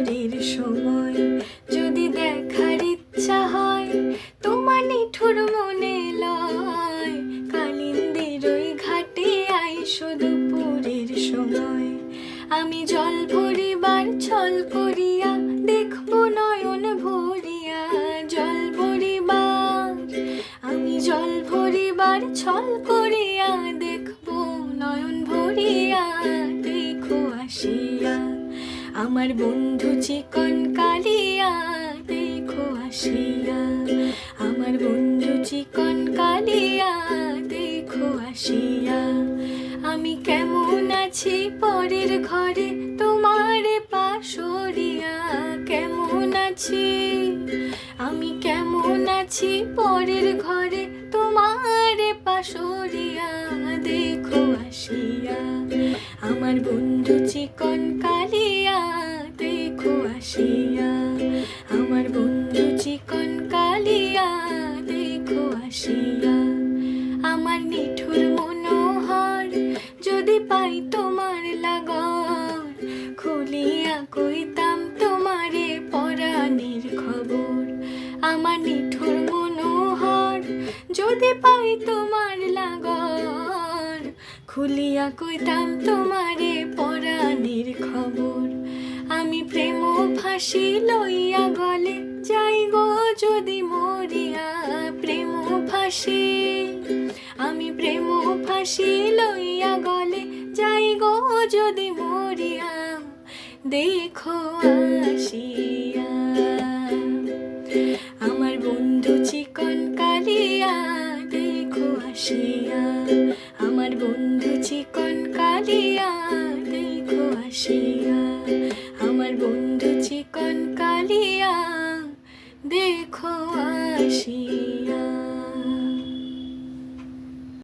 ভোরের সময় যদি দেখার ইচ্ছা হয় তোমার নিঠুর মনে লয়, কালিন্দির ওই ঘাটে আইসো দুপুরের সময়। আমি জল ভরিবার ছল করিয়া দেখবো নয়ন ভরিয়া, জল ভরিবার আমি জল ভরিবার ছল করিয়া দেখবো নয়ন ভরিয়া। দেখো আসিয়া আমার বন্ধু চিকন কালিয়া, দেখো আসিয়া আমার বন্ধু চিকন কালিয়া, দেখো আসিয়া। আমি কেমন আছি পরের ঘরে তোমার পাশরিয়া, কেমন আছি আমি কেমন আছি পরের ঘরে তোমার পাশরিয়া। দেখো আসিয়া আমার বন্ধু চিকন কালিয়া, দেখো আসিয়া আমার বন্ধু চিকন কালিয়া, দেখো আসিয়া। আমার নিঠুর মনোহর যদি পাই তোমার লাগর, খুলিয়া কইতাম তোমারে পরাণের খবর। আমার নিঠুর মনোহর যদি পাই তোমার লাগর, খুলিয়া কইতাম তোমারে পরাণের খবর। আমি প্রেম ফাঁসি লইয়া গলে যাই গো যদি মরিয়া, প্রেম ফাঁসি আমি প্রেম ফাঁসি লইয়া গলে যাই গো যদি মরিয়া। দেখো আসিয়া আমার বন্ধু চিকন কালিয়া, দেখো আসিয়া আমার বন্ধু চিকন কালিয়া, দেখো আসিয়া আমার বন্ধু চিকন কালিয়া, দেখো আসিয়া।